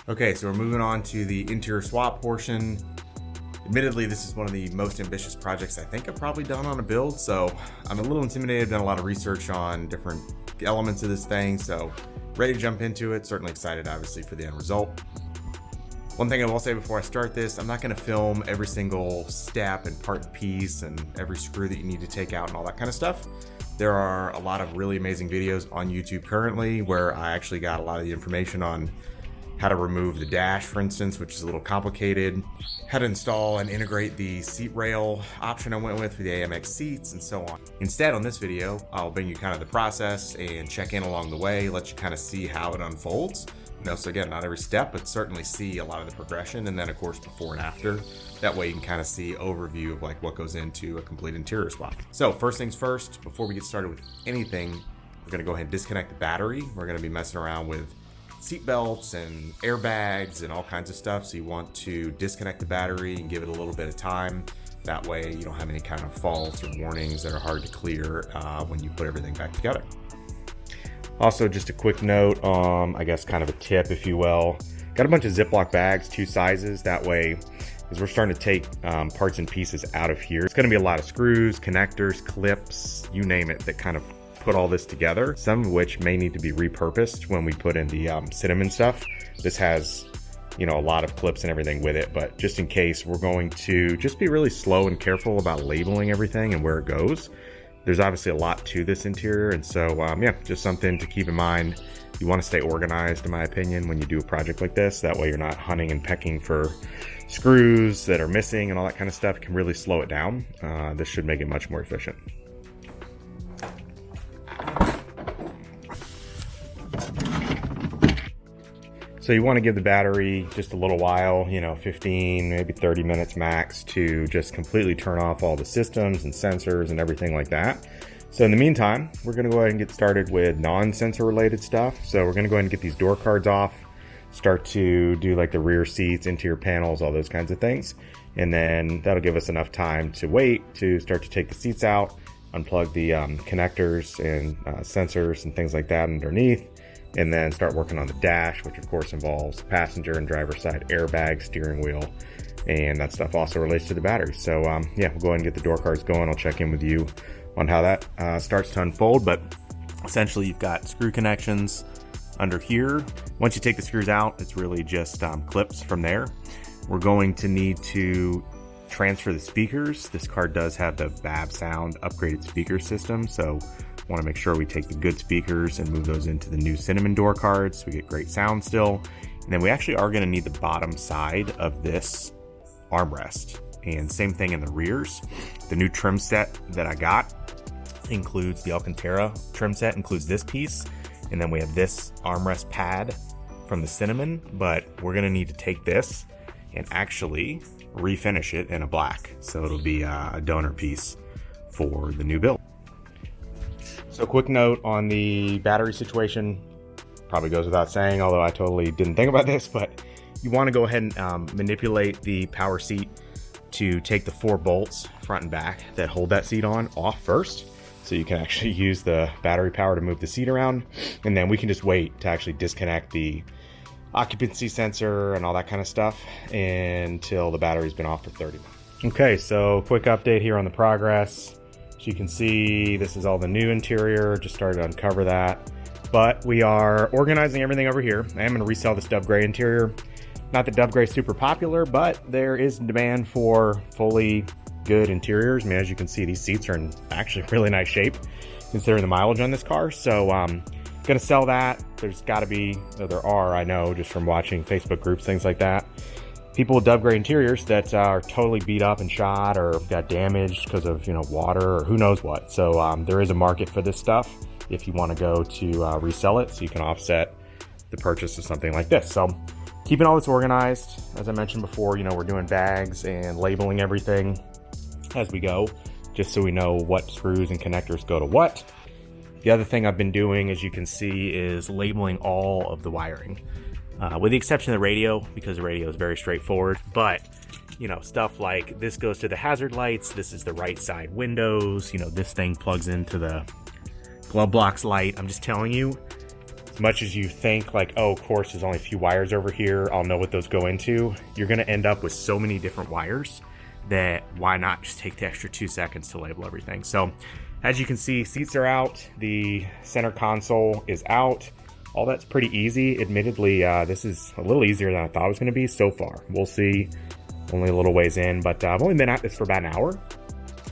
Okay, so we're moving on to the interior swap portion. Admittedly, this is one of the most ambitious projects I think I've probably done on a build, so I'm a little intimidated. I've done a lot of research on different elements of this thing, so ready to jump into it. Certainly excited, obviously, for the end result. One thing I will say before I start this, I'm not going to film every single step and part and piece and every screw that you need to take out and all that kind of stuff. There are a lot of really amazing videos on YouTube currently where I actually got a lot of the information on how to remove the dash, for instance, which is a little complicated, how to install and integrate the seat rail option I went with for the AMX seats, and so on. Instead, on this video, I'll bring you kind of the process and check in along the way, let you kind of see how it unfolds. So again, not every step, but certainly see a lot of the progression, and then of course before and after. That way you can kind of see overview of like what goes into a complete interior swap. So first things first, before we get started with anything, we're gonna go ahead and disconnect the battery. We're gonna be messing around with seat belts and airbags and all kinds of stuff. So you want to disconnect the battery and give it a little bit of time. That way you don't have any kind of faults or warnings that are hard to clear when you put everything back together. Also, just a quick note, I guess kind of a tip, if you will. Got a bunch of Ziploc bags, 2 sizes. That way, as we're starting to take parts and pieces out of here, it's gonna be a lot of screws, connectors, clips, you name it, that kind of put all this together, some of which may need to be repurposed when we put in the cinnamon stuff. This has, a lot of clips and everything with it, but just in case, we're going to just be really slow and careful about labeling everything and where it goes. There's obviously a lot to this interior, and so yeah, just something to keep in mind. You want to stay organized, in my opinion, when you do a project like this. That way you're not hunting and pecking for screws that are missing and all that kind of stuff. It can really slow it down. This should make it much more efficient. So you want to give the battery just a little while, 15, maybe 30 minutes max, to just completely turn off all the systems and sensors and everything like that. So in the meantime, we're going to go ahead and get started with non-sensor related stuff. So we're going to go ahead and get these door cards off, start to do like the rear seats, interior panels, all those kinds of things. And then that'll give us enough time to wait to start to take the seats out, unplug the connectors and sensors and things like that underneath, and then start working on the dash, which of course involves passenger and driver side airbag, steering wheel, and that stuff also relates to the battery. So yeah, we'll go ahead and get the door cards going. I'll check in with you on how that starts to unfold, but essentially you've got screw connections under here. Once you take the screws out, it's really just clips from there. We're going to need to transfer the speakers. This car does have the BAB Sound upgraded speaker system, so want to make sure we take the good speakers and move those into the new cinnamon door cards so we get great sound still. And then we actually are going to need the bottom side of this armrest, and same thing in the rears. The new trim set that I got includes the Alcantara trim set, includes this piece, and then we have this armrest pad from the cinnamon, but we're going to need to take this and actually refinish it in a black, so it'll be a donor piece for the new build. So quick note on the battery situation, probably goes without saying, although I totally didn't think about this, but you want to go ahead and manipulate the power seat to take the 4 bolts front and back that hold that seat on off first, so you can actually use the battery power to move the seat around, and then we can just wait to actually disconnect the occupancy sensor and all that kind of stuff until the battery's been off for 30 minutes. Okay, so quick update here on the progress. You can see this is all the new interior, just started to uncover that, but we are organizing everything over here. I am going to resell this Dove Gray interior. Not that Dove Gray is super popular, but there is demand for fully good interiors. I mean, as you can see, these seats are in actually really nice shape considering the mileage on this car. So going to sell that. There's got to be, there are, I know, just from watching Facebook groups, things like that, people with Dove Gray interiors that are totally beat up and shot or got damaged because of water or who knows what. So there is a market for this stuff if you want to go to resell it, so you can offset the purchase of something like this. So keeping all this organized, as I mentioned before, we're doing bags and labeling everything as we go, just so we know what screws and connectors go to what. The other thing I've been doing, as you can see, is labeling all of the wiring. With the exception of the radio, because the radio is very straightforward, but stuff like this goes to the hazard lights, this is the right side windows, this thing plugs into the glove box light. I'm just telling you, much as you think like, oh, of course, there's only a few wires over here, I'll know what those go into, you're gonna end up with so many different wires that why not just take the extra 2 seconds to label everything. So as you can see, seats are out, the center console is out. All that's pretty easy. Admittedly, this is a little easier than I thought it was gonna be so far. We'll see, only a little ways in, but I've only been at this for about an hour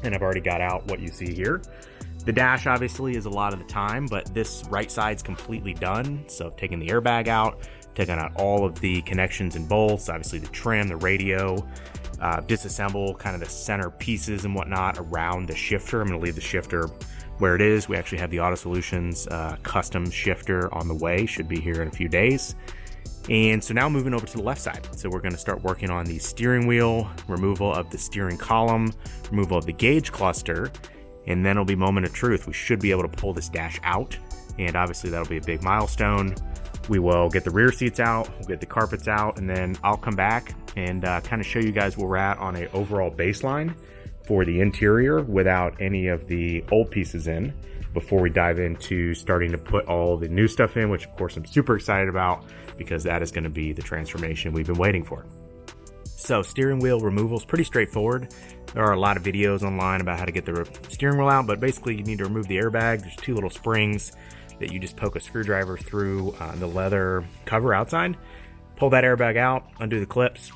and I've already got out what you see here. The dash obviously is a lot of the time, but this right side's completely done. So taking the airbag out, taking out all of the connections and bolts, obviously the trim, the radio, disassemble kind of the center pieces and whatnot around the shifter. I'm gonna leave the shifter where it is. We actually have the Auto Solutions custom shifter on the way, should be here in a few days. And so now moving over to the left side. So we're gonna start working on the steering wheel, removal of the steering column, removal of the gauge cluster, and then it'll be moment of truth. We should be able to pull this dash out, and obviously that'll be a big milestone. We will get the rear seats out, we'll get the carpets out, and then I'll come back and kind of show you guys where we're at on an overall baseline for the interior without any of the old pieces in, before we dive into starting to put all the new stuff in, which of course I'm super excited about because that is going to be the transformation we've been waiting for. So steering wheel removal is pretty straightforward. There are a lot of videos online about how to get the steering wheel out, but basically you need to remove the airbag. There's 2 little springs that you just poke a screwdriver through the leather cover outside. Pull that airbag out, undo the clips,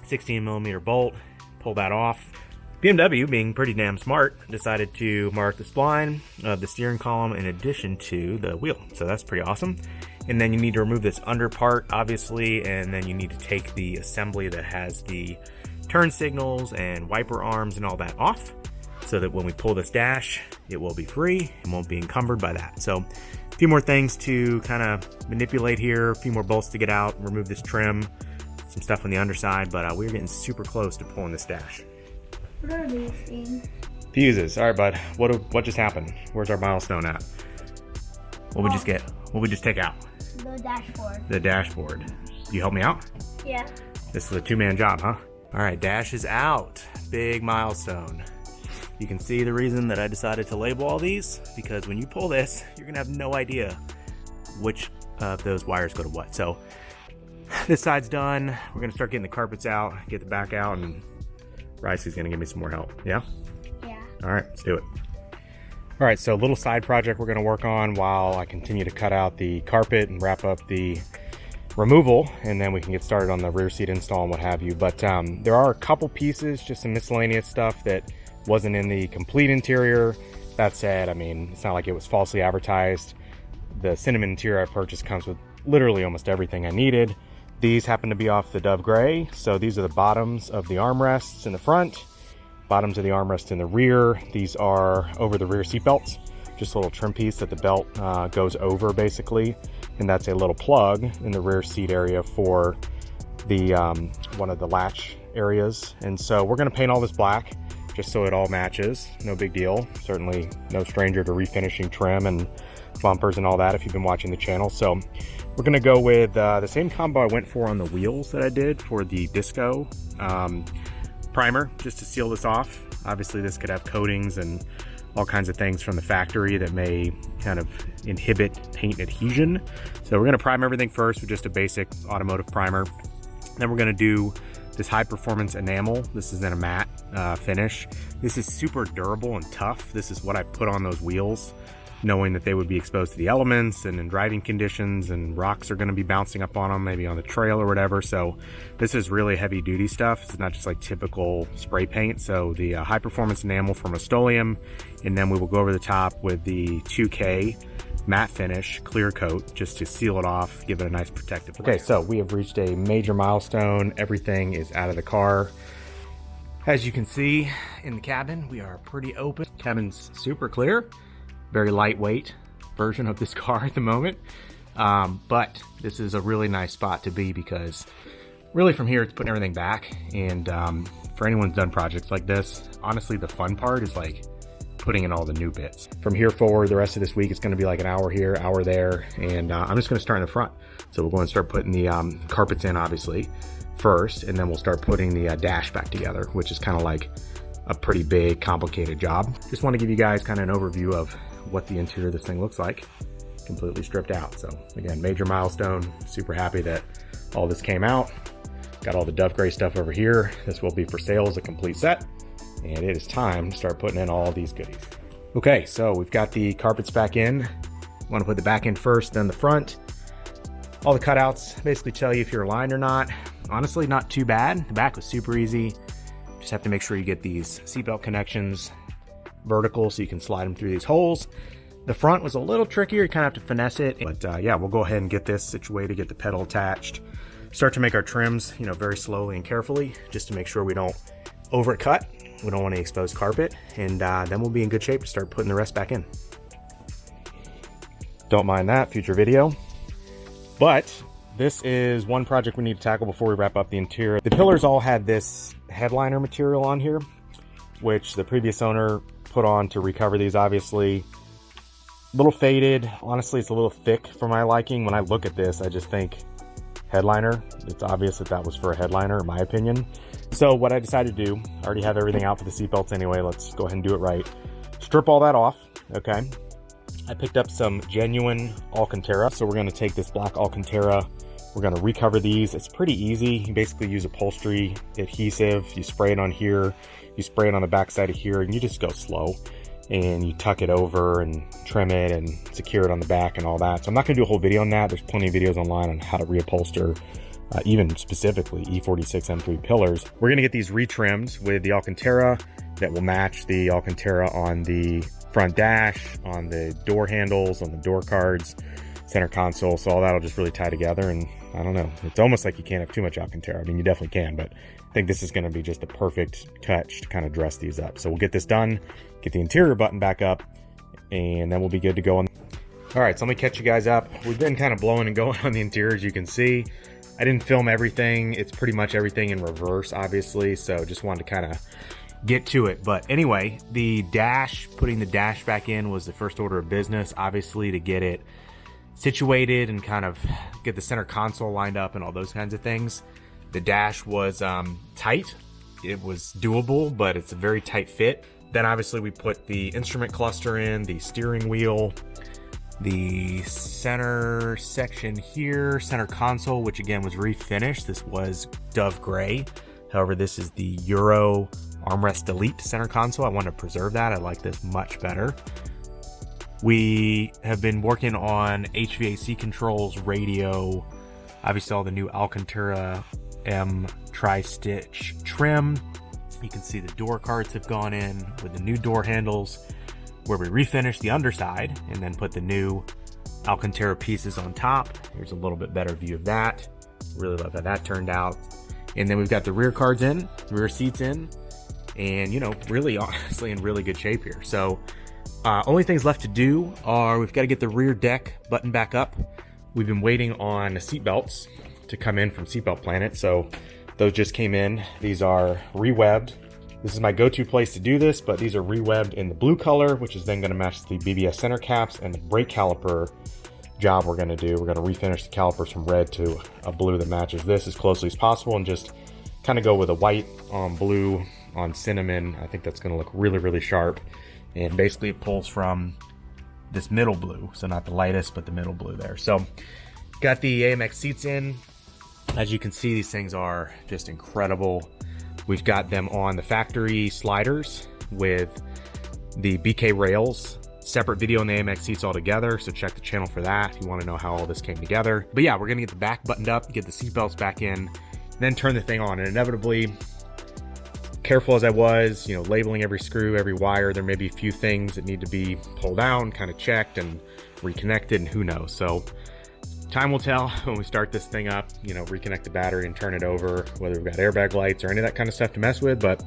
16mm bolt, pull that off. BMW, being pretty damn smart, decided to mark the spline of the steering column in addition to the wheel. So that's pretty awesome. And then you need to remove this under part, obviously, and then you need to take the assembly that has the turn signals and wiper arms and all that off, so that when we pull this dash, it will be free and won't be encumbered by that. So a few more things to kind of manipulate here, a few more bolts to get out, remove this trim, some stuff on the underside, but we're getting super close to pulling this dash. What are these things? Fuses. All right, bud. What just happened? Where's our milestone at? What we just get? What we just take out? The dashboard. The dashboard. You help me out? Yeah. This is a 2-man job, huh? All right, dash is out. Big milestone. You can see the reason that I decided to label all these, because when you pull this, you're gonna have no idea which of those wires go to what. So this side's done. We're gonna start getting the carpets out, get the back out, and Ricey's gonna give me some more help. Yeah? Yeah. All right, let's do it. All right, so a little side project we're gonna work on while I continue to cut out the carpet and wrap up the removal, and then we can get started on the rear seat install and what have you. But there are a couple pieces, just some miscellaneous stuff that wasn't in the complete interior. That said, I mean, it's not like it was falsely advertised. The cinnamon interior I purchased comes with literally almost everything I needed. These happen to be off the Dove Gray. So these are the bottoms of the armrests in the front, bottoms of the armrest in the rear. These are over the rear seat belts, just a little trim piece that the belt goes over basically. And that's a little plug in the rear seat area for the one of the latch areas. And so we're gonna paint all this black just so it all matches. No big deal. Certainly no stranger to refinishing trim and bumpers and all that if you've been watching the channel. So we're gonna go with the same combo I went for on the wheels that I did for the Disco primer, just to seal this off. Obviously this could have coatings and all kinds of things from the factory that may kind of inhibit paint adhesion. So we're gonna prime everything first with just a basic automotive primer. Then we're gonna do this high performance enamel. This is in a matte finish. This is super durable and tough. This is what I put on those wheels, knowing that they would be exposed to the elements and in driving conditions, and rocks are going to be bouncing up on them, maybe on the trail or whatever. So this is really heavy duty stuff. It's not just like typical spray paint. So the high performance enamel from Rust-Oleum, and then we will go over the top with the 2K matte finish clear coat just to seal it off, give it a nice protective layer. Okay, so we have reached a major milestone. Everything is out of the car. As you can see in the cabin, we are pretty open. Cabin's super clear. Very lightweight version of this car at the moment. But this is a really nice spot to be, because really from here it's putting everything back. And for anyone who's done projects like this, honestly the fun part is like putting in all the new bits. From here forward, the rest of this week it's going to be like an hour here, hour there, and I'm just going to start in the front. So we're going to start putting the carpets in obviously first, and then we'll start putting the dash back together, which is kind of like a pretty big complicated job. Just want to give you guys kind of an overview of what the interior of this thing looks like. completely stripped out. So again, major milestone. Super happy that all this came out. Got all the Dove Gray stuff over here. This will be for sale as a complete set. And it is time to start putting in all these goodies. Okay, so we've got the carpets back in. Want to put the back end first, then the front. All the cutouts basically tell you if you're aligned or not. Honestly, not too bad. The back was super easy. Just have to make sure you get these seatbelt connections vertical so you can slide them through these holes. The front was a little trickier. You kind of have to finesse it. But yeah, we'll go ahead and get this situated, get the pedal attached. Start to make our trims, you know, very slowly and carefully, just to make sure we don't overcut. We don't want any exposed carpet. And then we'll be in good shape to start putting the rest back in. Don't mind that, future video. But this is one project we need to tackle before we wrap up the interior. The pillars all had this headliner material on here, which the previous owner put on to recover these, obviously. A little faded. Honestly, it's a little thick for my liking. When I look at this, I just think headliner. It's obvious that that was for a headliner, in my opinion. So what I decided to do, I already have everything out for the seatbelts anyway. Let's go ahead and do it right. Strip all that off, okay? I picked up some genuine alcantara. So we're gonna take this black alcantara. We're gonna recover these. It's pretty easy. You basically use upholstery adhesive. You spray it on here. You spray it on the back side of here, and you just go slow. And you tuck it over and trim it and secure it on the back and all that. So I'm not gonna do a whole video on that. There's plenty of videos online on how to reupholster, even specifically E46 M3 pillars. We're gonna get these retrimmed with the alcantara that will match the alcantara on the front dash, on the door handles, on the door cards, center console. So all that'll just really tie together. And I don't know, it's almost like you can't have too much alcantara. I mean, you definitely can, but I think this is gonna be just the perfect touch to kind of dress these up. So we'll get this done, get the interior button back up, and then we'll be good to go on. All right, so let me catch you guys up. We've been kind of blowing and going on the interior, as you can see. I didn't film everything. It's pretty much everything in reverse, obviously. So just wanted to kind of get to it. But anyway, the dash, putting the dash back in was the first order of business, obviously, to get it situated and kind of get the center console lined up and all those kinds of things. The dash was tight. It was doable, but it's a very tight fit. Then obviously we put the instrument cluster in, the steering wheel, the center section here, center console, which again was refinished. This was Dove Gray. However, this is the Euro armrest elite center console. I want to preserve that. I like this much better. We have been working on HVAC controls, radio, obviously all the new Alcantara M tri-stitch trim. You can see the door cards have gone in with the new door handles, where we refinished the underside and then put the new Alcantara pieces on top. Here's a little bit better view of that. Really love how that turned out. And then we've got the rear cards in, rear seats in, and you know, really honestly in really good shape here. So only things left to do are we've got to get the rear deck buttoned back up. We've been waiting on the seat belts to come in from Seatbelt Planet. So those just came in. These are re-webbed. This is my go-to place to do this, but these are re-webbed in the blue color, which is then going to match the BBS center caps and the brake caliper job we're going to do. We're going to refinish the calipers from red to a blue that matches this as closely as possible, and just kind of go with a white on blue on cinnamon. I think that's going to look really, really sharp. And basically it pulls from this middle blue. So not the lightest, but the middle blue there. So got the AMX seats in. As you can see, these things are just incredible. We've got them on the factory sliders with the BK rails. Separate video on the AMX seats all together, so check the channel for that if you want to know how all this came together. But yeah, we're gonna get the back buttoned up, get the seat belts back in, then turn the thing on. And inevitably, careful as I was, you know, labeling every screw, every wire, there may be a few things that need to be pulled down, kind of checked and reconnected, and who knows. So time will tell when we start this thing up, you know, reconnect the battery and turn it over, whether we've got airbag lights or any of that kind of stuff to mess with. But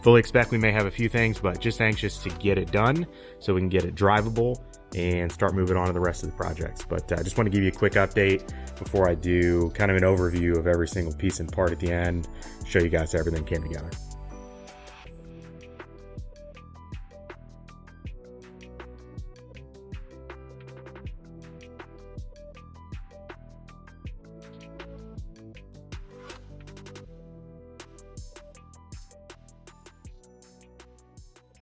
fully expect we may have a few things, but just anxious to get it done so we can get it drivable and start moving on to the rest of the projects. But I just want to give you a quick update before I do kind of an overview of every single piece and part at the end, show you guys how everything came together.